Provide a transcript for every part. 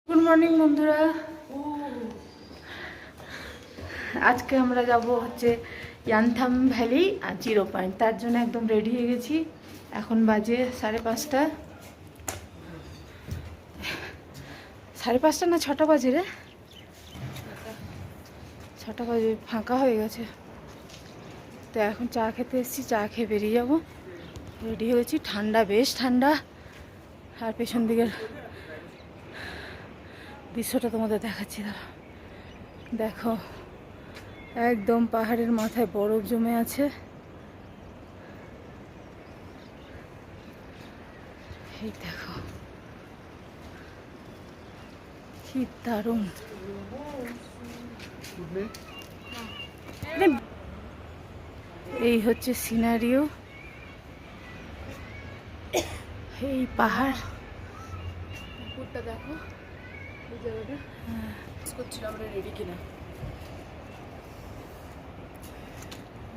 Good morning বন্ধুরা। আজকে আমরা যাব হচ্ছে ইয়ানথাম ভ্যালি আর জিরো পয়েন্ট। তার জন্য একদম রেডি হয়ে গেছি। এখন বাজে 5:30। 5:30 না 6টা বাজে রে? 6টা বাজে, ফাঁকা হয়ে গেছে। তো এখন চা খেতে এসেছি, চা খেয়ে বেরিয়ে যাব। রেডি হয়েছি, ঠান্ডা, বেশ ঠান্ডা। আর পেছন দিকের দৃশ্যটা তোমাদের দেখাচ্ছি। দেখো, একদম পাহাড়ের মাথায় বরফ জমে আছে। এই দেখো কি দারুণ। এই হচ্ছে সিনারিও, এই পাহাড়। পুকুরটা দেখো, এই জায়গাটা করছিলাম আমরা রেডি কিনা।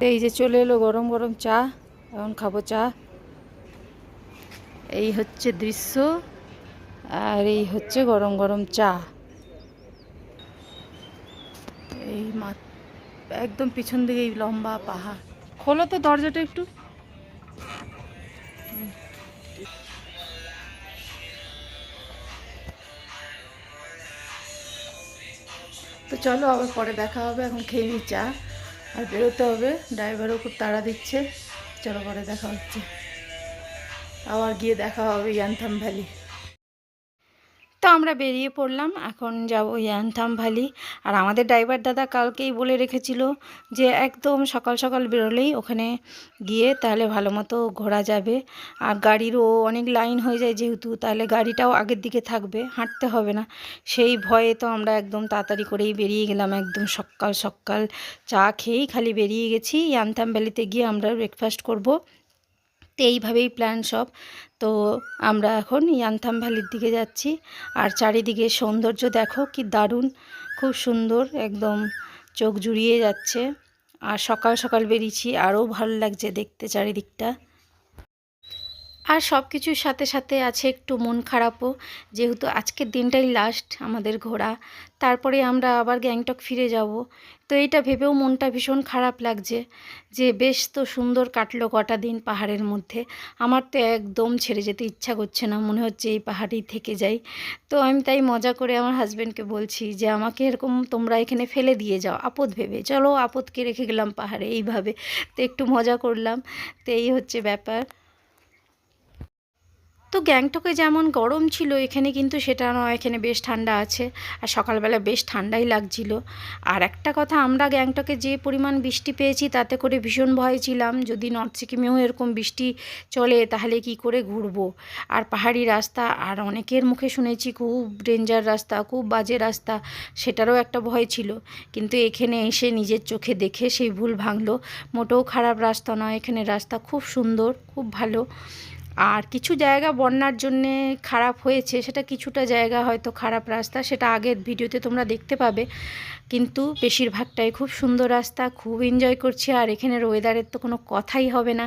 এই যে চলে এলো গরম গরম চা, এখন খাবো চা। এই হচ্ছে দৃশ্য, আর এই হচ্ছে গরম গরম চা। এই একদম পিছন দিকে এই লম্বা পাহাড়। খোলো তো দরজাটা একটু। তো চলো, আবার পরে দেখা হবে। এখন খেয়ে নিই চা, আর বেরোতে হবে। ড্রাইভারও খুব তাড়া দিচ্ছে। চলো পরে দেখা হচ্ছে, আবার গিয়ে দেখা হবে ইয়ানথাম ভ্যালি। তো আমরা বেরিয়ে পড়লাম, এখন যাব ইয়ানথাম ভ্যালি। আর আমাদের ড্রাইভার দাদা কালকেই বলে রেখেছিল যে একদম সকাল সকাল বেরোলেই ওখানে গিয়ে তাহলে ভালো মতো ঘোরা যাবে। আর গাড়িরও অনেক লাইন হয়ে যায় যেহেতু, তাহলে গাড়িটাও আগের দিকে থাকবে, হাঁটতে হবে না। সেই ভয়ে তো আমরা একদম তাড়াতাড়ি করেই বেরিয়ে গেলাম। একদম সকাল সকাল চা খেয়েই খালি বেরিয়ে গেছি। ইয়ানথাম ভ্যালিতে গিয়ে আমরা ব্রেকফাস্ট করব। তো এইভাবেই প্ল্যান সব। তো আমরা এখন ইয়ানথাম ভ্যালির দিকে যাচ্ছি। আর চারিদিকে সৌন্দর্য দেখো কি দারুণ, খুব সুন্দর, একদম চোখ জুড়িয়ে যাচ্ছে। আর সকাল সকাল বেরিয়েছি, আরও ভালো লাগছে দেখতে চারিদিকটা। আর সব কিছুর সাথে সাথে আছে একটু মন খারাপও, যেহেতু আজকের দিনটাই লাস্ট আমাদের ঘোরা। তারপরে আমরা আবার গ্যাংটক ফিরে যাব। তো এইটা ভেবেও মনটা ভীষণ খারাপ লাগছে যে বেশ তো সুন্দর কাটলো কটা দিন পাহাড়ের মধ্যে। আমার তো একদম ছেড়ে যেতে ইচ্ছা করছে না, মনে হচ্ছে এই পাহাড়েই থেকে যাই। তো আমি তাই মজা করে আমার হাজব্যান্ডকে বলছি যে আমাকে এরকম তোমরা এখানে ফেলে দিয়ে যাও আপদ ভেবে, চলো আপদকে রেখে গেলাম পাহাড়ে এইভাবে। তো একটু মজা করলাম। তো এই হচ্ছে ব্যাপার। তো গ্যাংটকে যেমন গরম ছিল এখানে কিন্তু সেটা নয়, এখানে বেশ ঠান্ডা আছে। আর সকালবেলা বেশ ঠান্ডাই লাগছিল। আর একটা কথা, আমরা গ্যাংটকে যে পরিমাণ বৃষ্টি পেয়েছি তাতে করে ভীষণ ভয় ছিলাম যদি নর্থ সিকিমেও এরকম বৃষ্টি চলে তাহলে কি করে ঘুরবো। আর পাহাড়ি রাস্তা, আর অনেকের মুখে শুনেছি খুব ডেঞ্জার রাস্তা, খুব বাজে রাস্তা, সেটারও একটা ভয় ছিল। কিন্তু এখানে এসে নিজের চোখে দেখে সেই ভুল ভাঙলো। মোটেও খারাপ রাস্তা নয়, এখানে রাস্তা খুব সুন্দর, খুব ভালো। আর কিছু জায়গা বন্যার জন্যে খারাপ হয়েছে, সেটা কিছুটা জায়গা হয়তো খারাপ রাস্তা, সেটা আগের ভিডিওতে তোমরা দেখতে পাবে। কিন্তু বেশিরভাগটাই খুব সুন্দর রাস্তা, খুব এনজয় করছি। আর এখানের ওয়েদারের তো কোনো কথাই হবে না,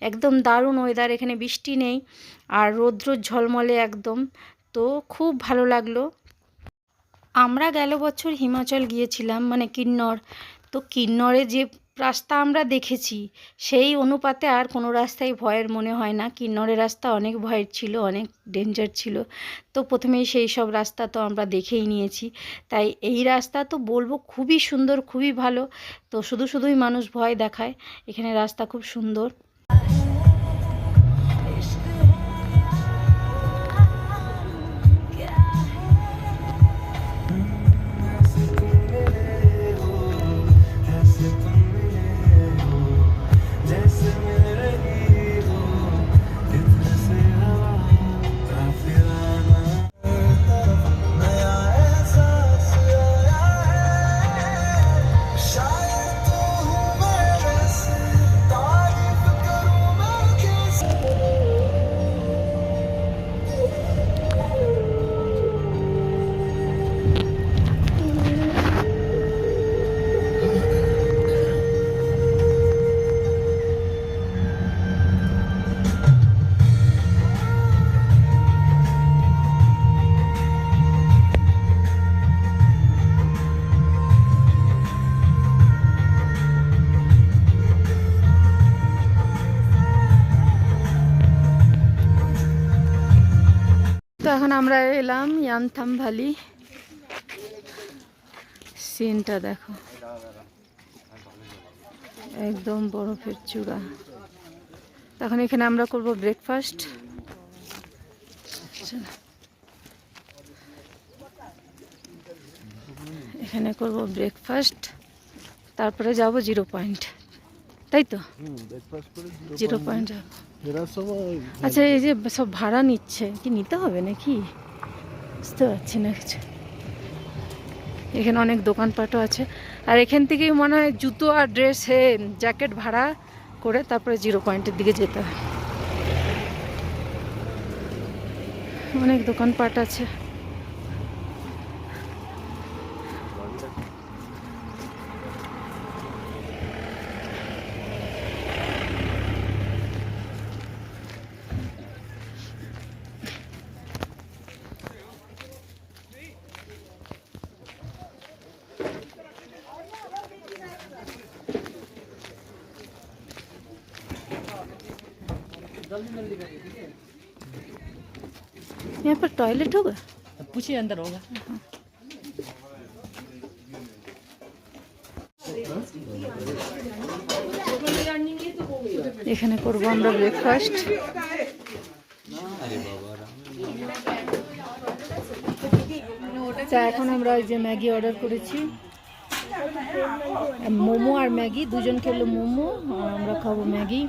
একদম দারুণ ওয়েদার। এখানে বৃষ্টি নেই, আর রৌদ্র ঝলমলে একদম। তো খুব ভালো লাগলো। আমরা গেল বছর হিমাচল গিয়েছিলাম, মানে কিন্নর। তো কিন্নরে যে রাস্তা আমরা দেখেছি সেই অনুপাতে আর কোনো রাস্তাই ভয়ের মনে হয় না। কিন্নরের রাস্তা অনেক ভয়ের ছিল, অনেক ডেঞ্জার ছিল। তো প্রথমেই সেই সব রাস্তা তো আমরা দেখেই নিয়েছি। তাই এই রাস্তা তো বলবো খুবই সুন্দর, খুবই ভালো। তো শুধুই মানুষ ভয় দেখায়, এখানে রাস্তা খুব সুন্দর। এখন আমরা এলাম ইয়ানথাম ভ্যালি। সিনটা দেখো, একদম বরফের চূড়া। তখন এখানে আমরা করব ব্রেকফাস্ট। এখানে করব ব্রেকফাস্ট, তারপরে যাব 0 পয়েন্ট, তাই তো? 0 পয়েন্ট যাব। আচ্ছা, এই যে সব ভাড়া নিচ্ছে, কি নিতে হবে নাকি বুঝতে পারছি না কিছু। এখানে অনেক দোকানপাটও আছে, আর এখান থেকেই মনে হয় জুতো আর ড্রেস জ্যাকেট ভাড়া করে তারপরে 0 পয়েন্টের দিকে যেতে হয়। অনেক দোকানপাট আছে। यहाँ पर टॉयलेट होगा? पूछिए, अंदर होगा। এখানে করব আমরা ব্রেকফাস্ট। এখন আমরা এই যে ম্যাগি অর্ডার করেছি, মোমো আর ম্যাগি। দুজন খেলো মোমো, আমরা খাবো ম্যাগি।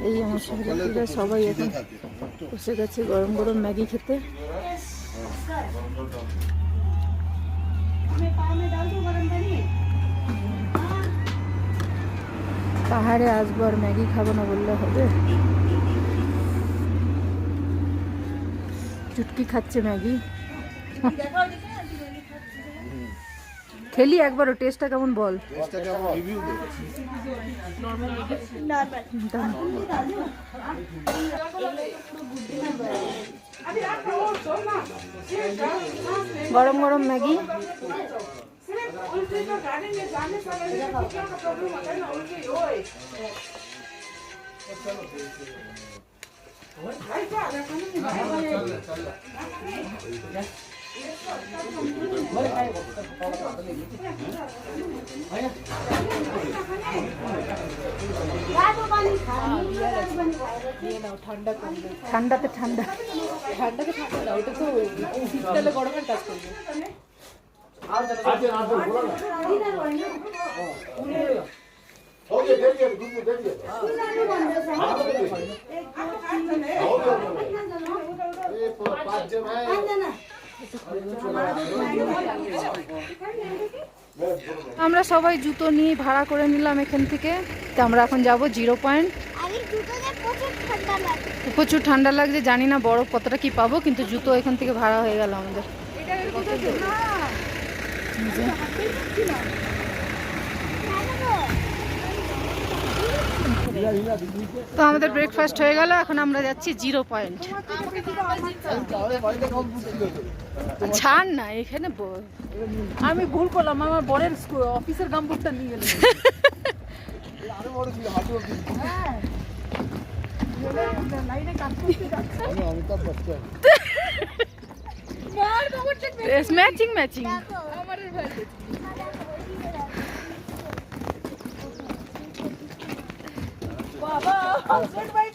এই আমার সহযাত্রীরা সবাই এখন বসে গেছে গরম গরম ম্যাগি খেতে। পাহাড়ে আসবো আর ম্যাগি খাবো না বললে হবে? চুটকি খাচ্ছে ম্যাগি। খেলি একবারও, টেস্টটা কেমন বল। গরম গরম ম্যাগি। ঠান্ডাতে ঠান্ডা, ঠান্ডাতে ঠান্ডা না, ওটা তো শীতকালে গরমের কাজ করবে। আমরা সবাই জুতো নিয়ে ভাড়া করে নিলাম এখান থেকে। তো আমরা এখন যাব 0 পয়েন্ট। প্রচুর ঠান্ডা লাগছে, জানি না বরফ কতটা কি পাবো, কিন্তু জুতো এখান থেকে ভাড়া হয়ে গেল আমাদের। তো আমাদের ব্রেকফাস্ট হয়ে গেল, এখন আমরা যাচ্ছি 0 পয়েন্ট। ছাড় না, এখানে আমি ভুল করলাম, আমার বরের অফিসের গামবুটটা নিয়ে গেলাম। Matching matching. বাবা হাজবেন্ড ওয়াইফ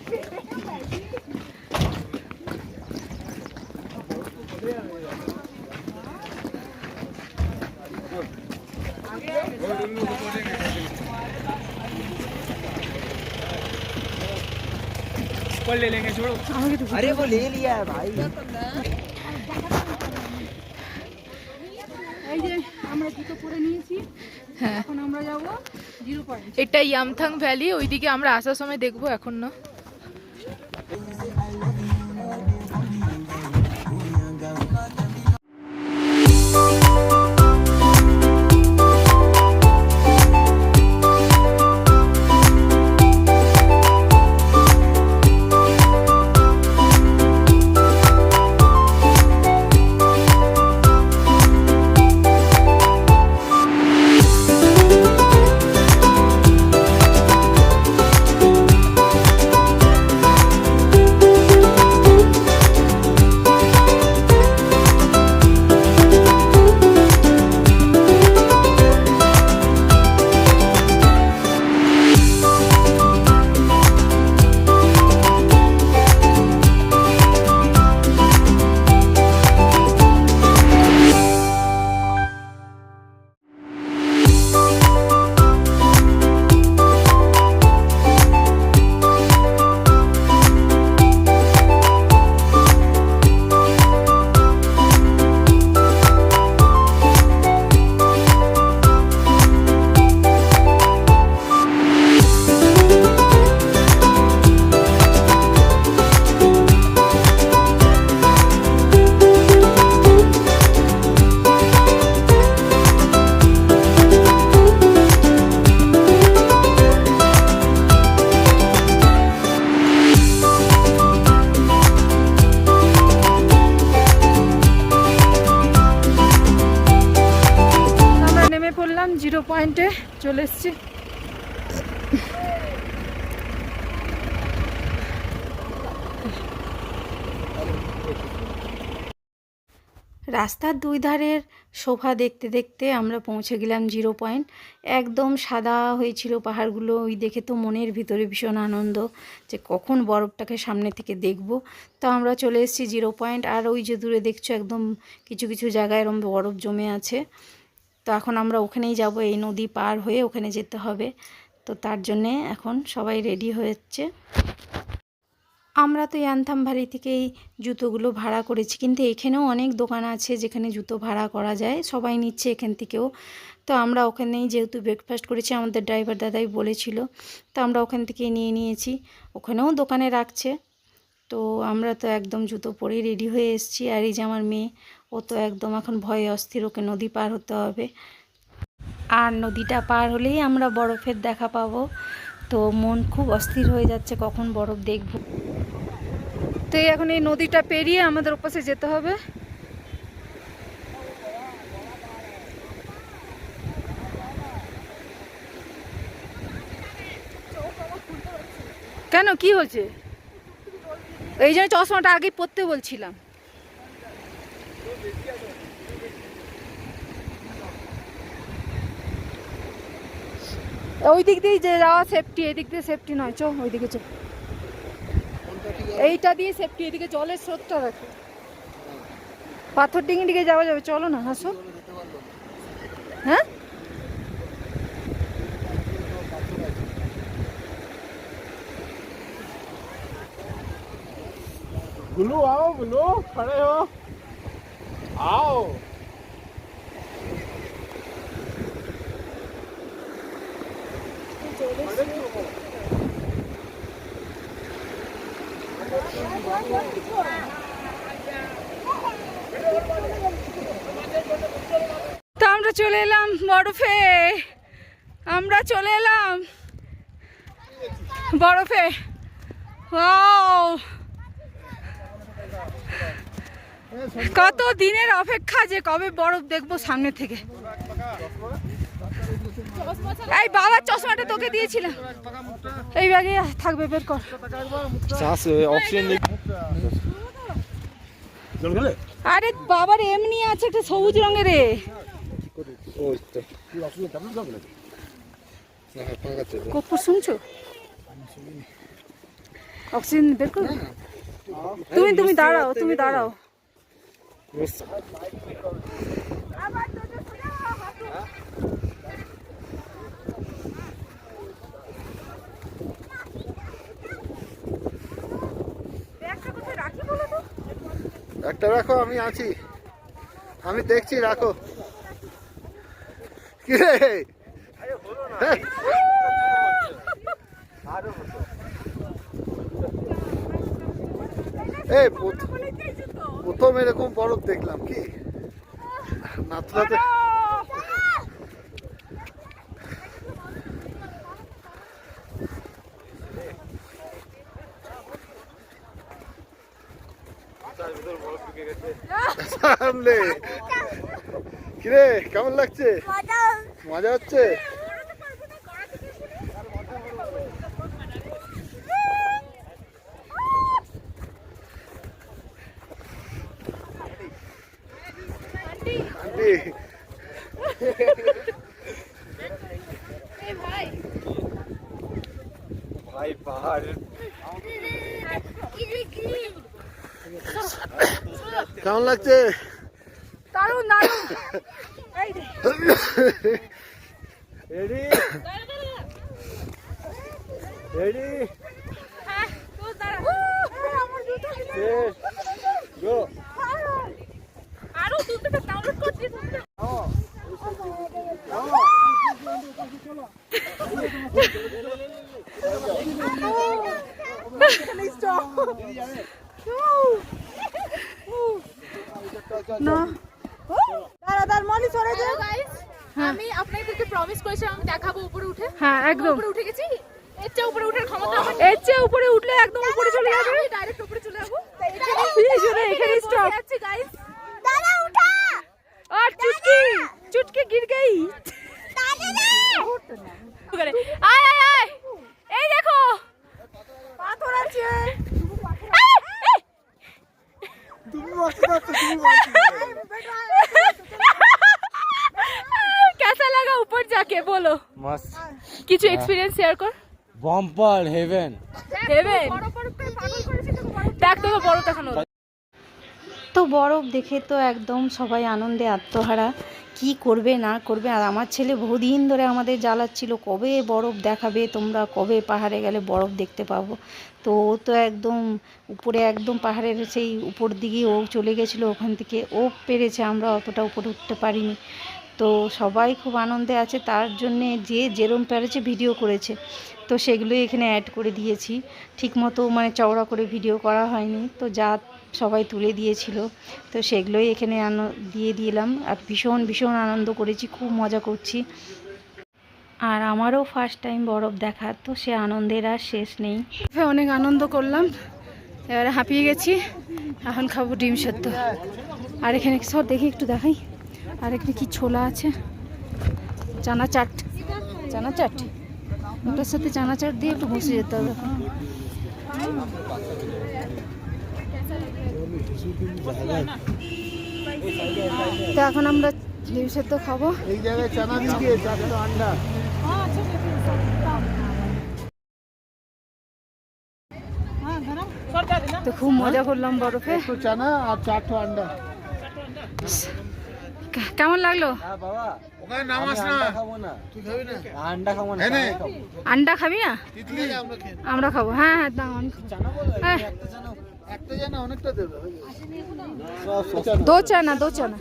कल ले लेंगे, छोड़ो। अरे वो ले लिया है भाई। এই যে আমরা জুতো পরে নিয়েছি, এখন আমরা যাব 0 পয়েন্ট। এটা ইয়ামথাং ভ্যালি, ওইদিকে আমরা আসার সময় দেখবো, এখন না। চলে এসছি। রাস্তার দুই ধারের শোভা দেখতে দেখতে আমরা পৌঁছে গেলাম 0 পয়েন্ট। একদম সাদা হয়েছিল পাহাড়গুলো, ওই দেখে তো মনের ভিতরে ভীষণ আনন্দ যে কখন বরফটাকে সামনে থেকে দেখব। তো আমরা চলে এসেছি 0 পয়েন্ট। আর ওই যে দূরে দেখছো একদম কিছু কিছু জায়গায় এরকম বরফ জমে আছে। তো এখন আমরা ওখানেই যাব, এই নদী পার হয়ে ওখানে যেতে হবে। তো তার জন্যে এখন সবাই রেডি হচ্ছে। আমরা তো ইয়ানথাম ভ্যালি থেকেই জুতোগুলো ভাড়া করেছি, কিন্তু এখানেও অনেক দোকান আছে যেখানে জুতো ভাড়া করা যায়, সবাই নিচ্ছে এখান থেকেও। তো আমরা ওখানেই যেহেতু ব্রেকফাস্ট করেছি, আমাদের ড্রাইভার দাদাই বলেছিল, তো আমরা ওখান থেকেই নিয়ে নিয়েছি। ওখানেও দোকানে রাখছে। তো আমরা তো একদম জুতো পরেই রেডি হয়ে এসেছি। আর এই যে আমার মেয়ে, ও তো একদম এখন ভয়ে অস্থির, ওকে নদী পার হতে হবে। আর নদীটা পার হলেই আমরা বরফের দেখা পাবো। তো মন খুব অস্থির হয়ে যাচ্ছে কখন বরফ দেখব। তো এখন এই নদীটা পেরিয়ে আমাদের ওপাশে যেতে হবে। কেন, কি হয়েছে? এই জন্য চশমাটা আগে পরতে বলছিলাম। ওই দিক দিয়ে যে যাওয়া সেফটি, এদিক দিয়ে সেফটি নয়। চো ওই দিকে চো, এইটা দিয়ে সেফটি। এদিকে জলের স্রোতটা রাখো, পাথর ডিঙি দিকে যাওয়া যাবে। চলো না, হাসো। হ্যাঁ, गुल्लू आओ, गुल्लू खड़े हो, आओ। তো আমরা চলে এলাম বরফে। আমরা চলে এলাম বরফে। ওয়াও, কত দিনের অপেক্ষা যে কবে বরফ দেখবো সামনে থেকে। এই বাবার চশমাটা তোকে দিয়েছিলাম, এই ব্যাগে থাকবে, বের কর। আরে বাবার এমনি আছে একটা সবুজ রঙের। কর্পূর শুনছো? অক্সিজেন বের করো। তুমি দাঁড়াও, তুমি দাঁড়াও। একটা রাখো, আমি আছি, আমি দেখছি, রাখো। কি রে? এই প্রথম এরকম বরফ দেখলাম, কি নাথুলাতে। সামনে কিরে, কেমন লাগছে? মজা হচ্ছে? भाई बाहर কেমন লাগছে? দারুণ দারুণ। रेडी रेडी गो। আরো দুটো ডাউনলোড করছি। আমি আপনাদেরকে প্রমিস করেছিলাম আমি দেখাবো উপরে উঠে। হ্যাঁ, একদম উপরে উঠে গেছি। এর চেয়ে উপরে উঠার ক্ষমতা আমার এর চেয়ে উপরে উঠলে একদম উপরে চলে যাবে। আমি ডাইরেক্ট উপরে চলে যাবো। এখানে স্টপ। যাচ্ছি গাইস। দাদা উঠা। और चुटकी चुटकी गिर गई। দাদা করে আয় আয় আয় এই দেখো পাথর আছে। कैसा लगा ऊपर जाके बोलो मस्त কিছু এক্সপেরিয়েন্স শেয়ার কর बम्पर हेवन হেভেন দেখ তোকে বড় দেখানো তো বরফ দেখে তো একদম সবাই আনন্দে আত্মহারা, কি করবে না করবে। আর আমার ছেলে বহুদিন ধরে আমাদের জ্বালাচ্ছিল কবে বরফ দেখাবে তোমরা, কবে পাহাড়ে গেলে বরফ দেখতে পাবো। তো ও তো একদম উপরে, একদম পাহাড়ের সেই উপর দিকে ও চলে গেছিলো, ওখান থেকে ও পেরেছে, আমরা অতটা উপরে উঠতে পারিনি। তো সবাই খুব আনন্দে আছে, তার জন্যে যে যেরম পেরেছে ভিডিও করেছে, তো সেগুলোই এখানে অ্যাড করে দিয়েছি। ঠিকমতো মানে চওড়া করে ভিডিও করা হয়নি, তো যা সবাই তুলে দিয়েছিল তো সেগুলোই এখানে দিয়ে দিলাম। আর ভীষণ ভীষণ আনন্দ করেছি, খুব মজা করছি। আর আমারও ফার্স্ট টাইম বরফ দেখা, তো সে আনন্দের আর শেষ নেই। অনেক আনন্দ করলাম, এবারে হাঁপিয়ে গেছি, এখন খাবো ডিম সেদ্ধ। আর এখানে সব দেখি একটু দেখাই, আর এখানে কি ছোলা আছে, চানা চাট, চানা চাট, ওটার সাথে চানা চাট দিয়ে একটু বসে যেতে হবে। তো এখন আমরা ডিম সেদ্ধ খাবো। এই জায়গায় চানা দিয়ে 4টা আন্ডা। তো খুব মজা করলাম বরফে। একটু চানা আর 4টা আন্ডা। কেমন লাগলো? ওখানে নামাস না, তুই খাবি না? अंडा खाओ ना আন্ডা খাবি না? তিতলি আমরা খেয়ে নেব। আমরা খাবো, হ্যাঁ হ্যাঁ দাও, আমি খাবো। হ্যাঁ, একটা জানা অনেকটা দেবে। দো চানা, দো চানা।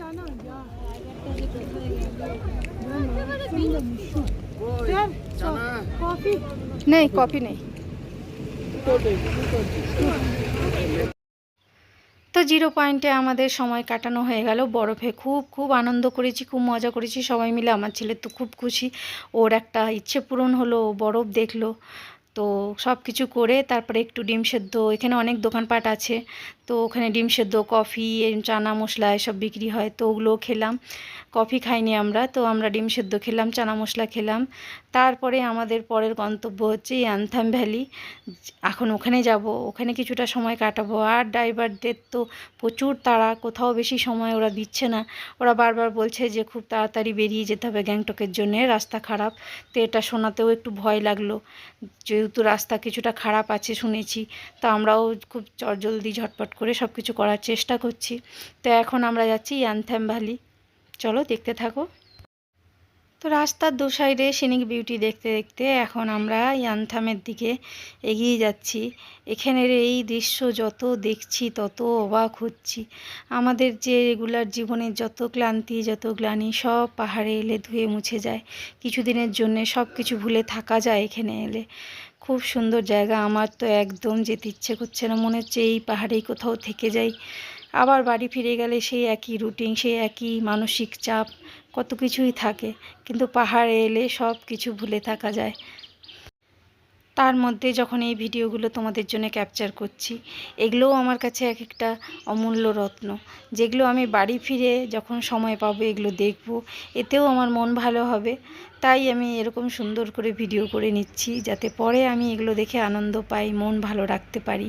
নেই, কফি নেই। তো 0 পয়েন্টে আমাদের সময় কাটানো হয়ে গেল বরফে। খুব খুব আনন্দ করেছি, খুব মজা করেছি সবাই মিলে। আমার ছেলে তো খুব খুশি, ওর একটা ইচ্ছে পূরণ হলো, বরফ দেখলো। তো সব কিছু করে তারপরে একটু ডিম সেদ্ধ, এখানে অনেক দোকানপাট আছে, তো ওখানে ডিম সেদ্ধ, কফি, চানা মশলা এসব বিক্রি হয়, তো ওগুলোও খেলাম। কফি খাইনি আমরা, তো আমরা ডিম সেদ্ধ খেলাম, চানা মশলা খেলাম। তারপরে আমাদের পরের গন্তব্য হচ্ছে ইয়ানথাম ভ্যালি। এখন ওখানে যাব, ওখানে কিছুটা সময় কাটাবো। আর ড্রাইভারদের তো প্রচুর তাড়া, কোথাও বেশি সময় ওরা দিচ্ছে না। ওরা বারবার বলছে যে খুব তাড়াতাড়ি বেরিয়ে যেতে হবে গ্যাংটকের জন্যে, রাস্তা খারাপ। তো এটা শোনাতেও একটু ভয় লাগলো, যেহেতু রাস্তা কিছুটা খারাপ আছে শুনেছি। তো আমরাও খুব জলদি ঝটপট করে সব কিছু করার চেষ্টা করছি। তো এখন আমরা যাচ্ছি ইয়ানথাম ভ্যালি, চলো দেখতে থাকো। তো রাস্তার দু সাইডে সিনিক বিউটি দেখতে দেখতে এখন আমরা ইয়ানথামের দিকে এগিয়ে যাচ্ছি। এখানের এই দৃশ্য যত দেখছি তত অবাক হচ্ছি। আমাদের যে রেগুলার জীবনের যত ক্লান্তি, যত গ্লানি সব পাহাড়ে এলে ধুয়ে মুছে যায়। কিছুদিনের জন্যে সব কিছু ভুলে থাকা যায় এখানে এলে। খুব সুন্দর জায়গা, আমার তো একদম যেতে ইচ্ছে করছে না, মনে হচ্ছে এই পাহাড়েই কোথাও থেকে যাই। আবার বাড়ি ফিরে গেলে সেই একই রুটিন, সেই একই মানসিক চাপ, কত কিছুই থাকে, কিন্তু পাহাড়ে এলে সব কিছু ভুলে থাকা যায়। তার মধ্যে যখন এই ভিডিওগুলো তোমাদের জন্য ক্যাপচার করছি, এগুলোও আমার কাছে এক একটা অমূল্য রত্ন, যেগুলো আমি বাড়ি ফিরে যখন সময় পাবো এগুলো দেখব, এতেও আমার মন ভালো হবে। তাই আমি এরকম সুন্দর করে ভিডিও করে নিচ্ছি, যাতে পরে আমি এগুলো দেখে আনন্দ পাই, মন ভালো রাখতে পারি।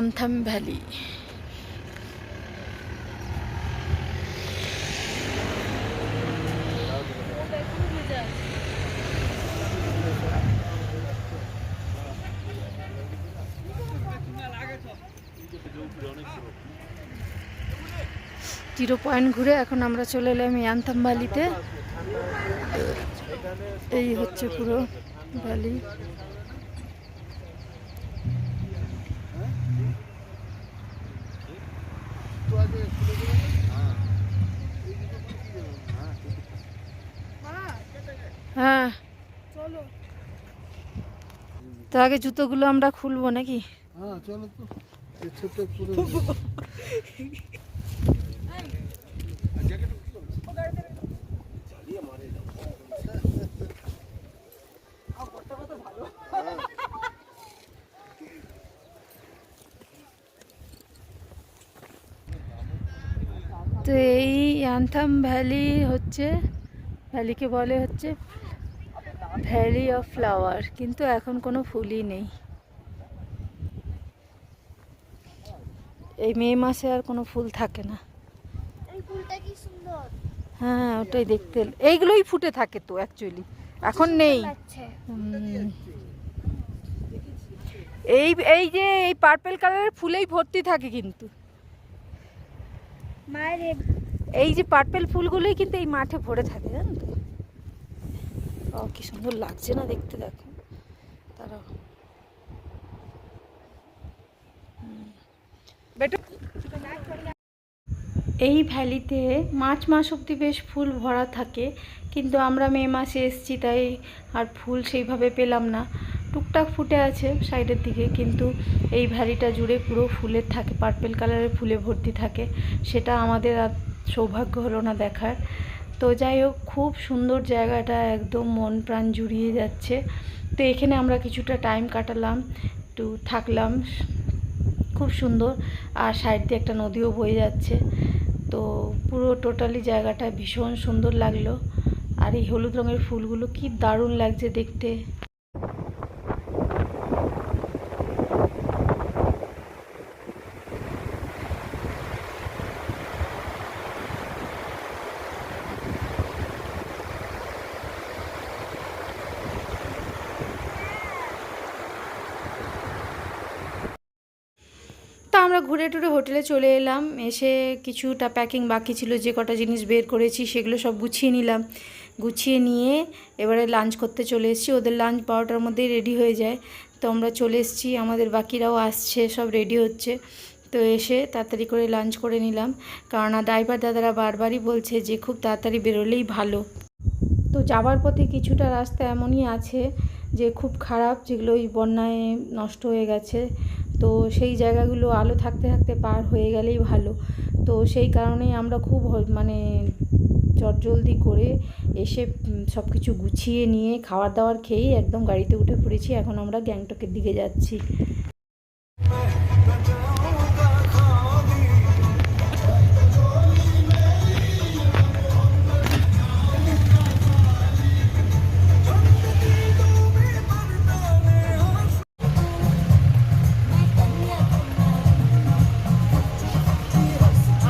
ইয়ানথাম ভ্যালি। জিরো পয়েন্ট ঘুরে এখন আমরা চলে এলাম ইয়ানথাম ভ্যালিতে। এই হচ্ছে পুরো ভ্যালি। হ্যাঁ চলো, তো আগে জুতোগুলো আমরা খুলবো নাকি? হ্যাঁ চলো তো, এই ছোট্ট পুরো তো এই ইয়ানথাম ভ্যালি হচ্ছে, ভ্যালিকে বলে হচ্ছে ভ্যালি অফ ফ্লাওয়ার, কিন্তু এখন কোনো ফুলই নেই। এই মে মাসে আর কোনো ফুল থাকে না। এই ফুলটা কি সুন্দর হ্যাঁ ওটাই দেখতে, এইগুলোই ফুটে থাকে তো অ্যাকচুয়ালি, এখন নেই। লাগছে। এই এই যে এই পার্পল কালারের ফুলেই ভর্তি থাকে, কিন্তু মায়ের এই যে পার্পল ফুলগুলোই কিন্তু এই মাঠে ভরে থাকে, জানো তো? ও কি সুন্দর লাগছে না দেখতে, দেখো তারাও। এই ভ্যালিতে মার্চ মাস অবধি বেশ ফুল ভরা থাকে, কিন্তু আমরা মে মাসে এসেছি তাই আর ফুল সেইভাবে পেলাম না। টুকটাক ফুটে আছে সাইডের দিকে, কিন্তু এই ভ্যালিটা জুড়ে পুরো ফুলের থাকে, পার্পল কালারের ফুলে ভর্তি থাকে। সেটা আমাদের আর সৌভাগ্য হলো না দেখার। তো যাই হোক, খুব সুন্দর জায়গাটা, একদম মন প্রাণ জুড়িয়ে যাচ্ছে। তো এখানে আমরা কিছুটা টাইম কাটালাম, একটু থাকলাম, খুব সুন্দর। আর সাইড দিয়ে একটা নদীও বয়ে যাচ্ছে। তো পুরো টোটালি জায়গাটা ভীষণ সুন্দর লাগলো। আর এই হলুদ রঙের ফুলগুলো কি দারুণ লাগছে দেখতে। তো আমরা ঘুরে টুরে হোটেলে চলে এলাম। এসে কিছুটা প্যাকিং বাকি ছিল, যে কটা জিনিস বের করেছি সেগুলো সব গুছিয়ে নিলাম। গুছিয়ে নিয়ে এবারে লাঞ্চ করতে চলে এসেছি। ওদের লাঞ্চ 12টার মধ্যেই রেডি হয়ে যায়। তো আমরা চলে এসেছি, আমাদের বাকিরাও আসছে, সব রেডি হচ্ছে। তো এসে তাড়াতাড়ি করে লাঞ্চ করে নিলাম, কারণ ড্রাইভার দাদারা বারবারই বলছে যে খুব তাড়াতাড়ি বেরোলেই ভালো। তো যাবার পথে কিছুটা রাস্তা এমনই আছে যে খুব খারাপ, যেগুলো ওই বন্যায় নষ্ট হয়ে গেছে। তো সেই জায়গাগুলো আলো থাকতে থাকতে পার হয়ে গেলেই ভালো। তো সেই কারণেই আমরা খুব মানে চটজলদি করে এসে সব কিছু গুছিয়ে নিয়ে খাবার দাবার খেয়েই একদম গাড়িতে উঠে পড়েছি। এখন আমরা গ্যাংটকের দিকে যাচ্ছি।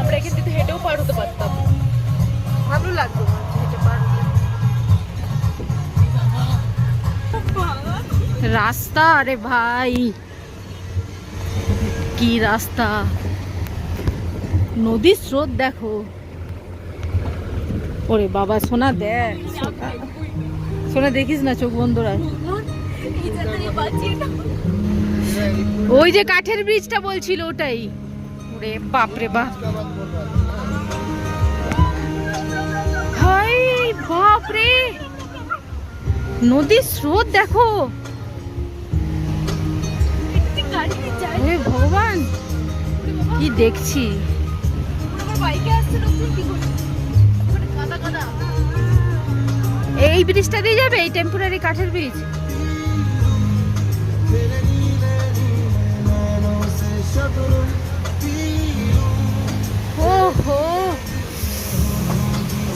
আমরা এখান থেকে হেঁটেও পার হতে পারতাম, ভালো লাগতো হেঁটে পার হতে। রাস্তা, আরে ভাই কি রাস্তা, নদীর স্রোত দেখো। ওরে বাবা, সোনা দেখ, সোনা দেখিস না, চোখ বন্ধ রাখ। ওই যে কাঠের ব্রিজটা বলছিল ওটাই। ওরে বাপরে বাপ, হাই বাপরে, নদীর স্রোত দেখো। ওরে ভগবান, কি দেখছি। এই ব্রিজটা দিয়ে যাবে, এই টেম্পোরারি কাঠের ব্রিজ। ওহো,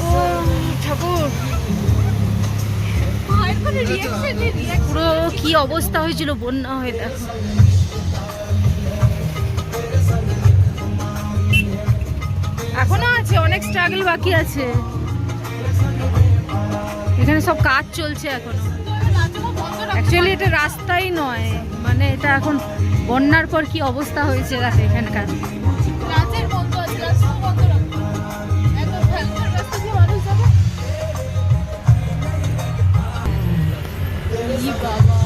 ও ঠাকুর, পুরো কি অবস্থা হয়েছিল বন্যা হয়ে, দেখো। স্ট্রাগল বাকি আছে, এখানে সব কাজ চলছে এখনো। অ্যাকচুয়ালি এটা রাস্তাই নয়, মানে এটা এখন বন্যার পর কি অবস্থা হয়েছে এখানকার। রাতের বন্ধ আছে, রাস্তা বন্ধ রাখো। এত ভয়ঙ্কর রাস্তা দিয়ে মানুষ যাবে। ই বাবা,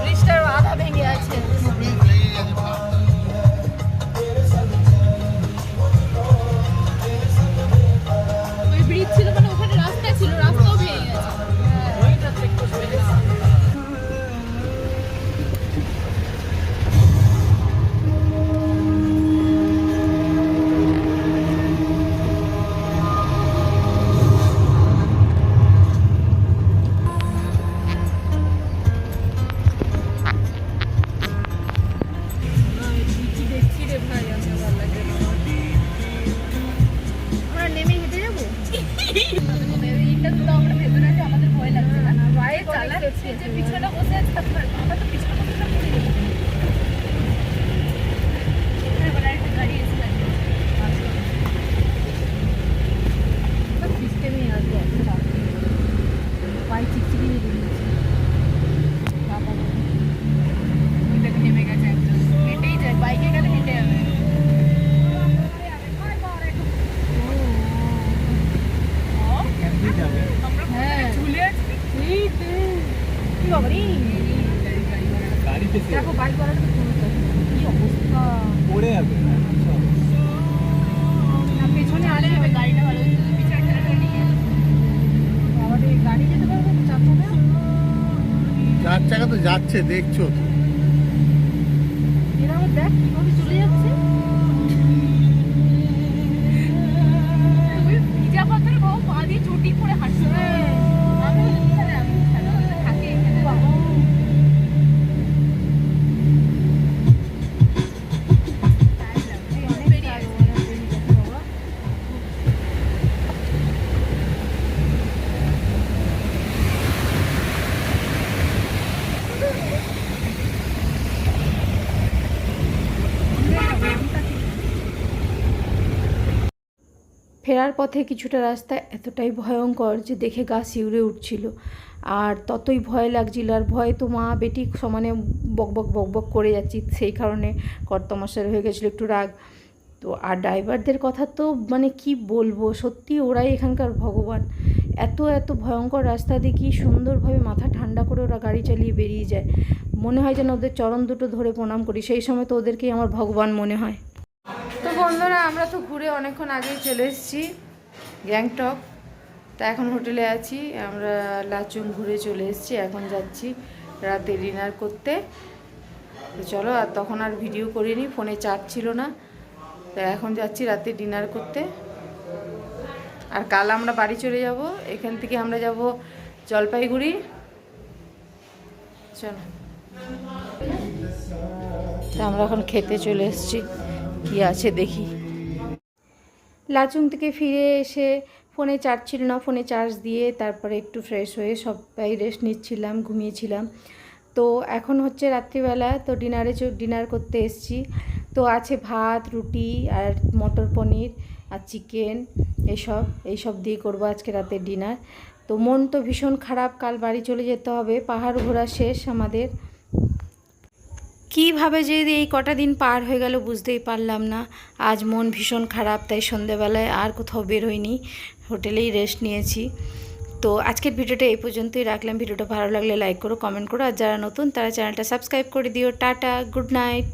ব্রিজটার আধা ভেঙে আছে। ওই ব্রিজ ছিল মানে ওখানে রাস্তা ছিল, রাস্তাও ভেঙে গেছে। দেখছি রে ভাই, আমার ভালো লাগে না। আমরা নেমে হেঁটে যাবো। এইটা তো আমরা ভেতরে আছে, আমাদের ভয় লাগছে না। বাইরে চালাচ্ছি যে পিছনে বসে আছে, আমরা তো পিছনে বসে না, পড়ে যাবো। এখানে বড় একটা গাড়ি এসে লাগছে। সিস্টেমই আছে একটা। পাই চিকচিকি নিয়ে দিয়েছে। বাবা, ওই দেখে নেমে গেছে একজন। হেঁটেই যায়, বাইকে গেলে হেঁটে যাবে। হ্যাঁ, ঝুলে আছি। কি বাবা রে, দেখো বাইক করাটা তো কি অবস্থা। না, পেছনে আলে হবে, গাড়িটা ভালো হচ্ছে, পিছনে ঠেলে নিয়ে গেছে। আমাদের গাড়ি যেতে পারবে তো, চাপ হবে। 4 চাকা তো যাচ্ছে, দেখছো তো। এরা আবার দেখ কিভাবে চলে যাচ্ছে। ওই ভিজা পাথরে বাবা পা দিয়ে চটি পরে হাঁটছে। আমি থাকে এখানে বাবা। ফেরার পথে কিছুটা রাস্তা এতটাই ভয়ঙ্কর যে দেখে গা শিউরে উঠছিল, আর ততই ভয় লাগছিল। আর ভয় তো মা বেটি সমানে বকবক বকবক করে যাচ্ছি, সেই কারণে কর্তমশার হয়ে গেছিলো একটু রাগ। তো আর ড্রাইভারদের কথা তো মানে কি বলবো, সত্যি ওরাই এখানকার ভগবান। এত এত ভয়ঙ্কর রাস্তা দিয়ে কি সুন্দরভাবে মাথা ঠান্ডা করে ওরা গাড়ি চালিয়ে বেরিয়ে যায়, মনে হয় যেন ওদের চরণ দুটো ধরে প্রণাম করি। সেই সময় তো ওদেরকেই আমার ভগবান মনে হয়। তো বন্ধুরা, আমরা তো ঘুরে অনেকক্ষণ আগেই চলে এসেছি গ্যাংটক। তা এখন হোটেলে আছি আমরা, লাচুং ঘুরে চলে এসেছি। এখন যাচ্ছি রাতে ডিনার করতে। তো চলো, আর তখন আর ভিডিও করিনি, ফোনে চার্জ ছিল না। তো এখন যাচ্ছি রাতে ডিনার করতে। আর কাল আমরা বাড়ি চলে যাব, এখান থেকে আমরা যাব জলপাইগুড়ি। চলো, তা আমরা এখন খেতে চলে এসেছি, কি আছে দেখি। লাচুং থেকে ফিরে এসে ফোনে চার্জ ছিল না, ফোনে চার্জ দিয়ে তারপরে একটু ফ্রেশ হয়ে সবাই রেস্ট নিচ্ছিলাম, ঘুমিয়েছিলাম। তো এখন হচ্ছে রাত্রিবেলা, তো ডিনার করতে এসেছি। তো আছে ভাত, রুটি আর মটর পনির আর চিকেন, এইসব দিয়ে করবো আজকে রাতের ডিনার। তো মন তো ভীষণ খারাপ, কাল বাড়ি চলে যেতে হবে, পাহাড় ঘোরা শেষ আমাদের। কীভাবে যে এই কটা দিন পার হয়ে গেল বুঝতেই পারলাম না। আজ মন ভীষণ খারাপ, তাই সন্ধেবেলায় আর কোথাও বের হইনি, হোটেলেই রেস্ট নিয়েছি। তো আজকের ভিডিওটা এই পর্যন্তই রাখলাম। ভিডিওটা ভালো লাগলে লাইক করো, কমেন্ট করো, আর যারা নতুন তারা চ্যানেলটা সাবস্ক্রাইব করে দিও। Tata, good night.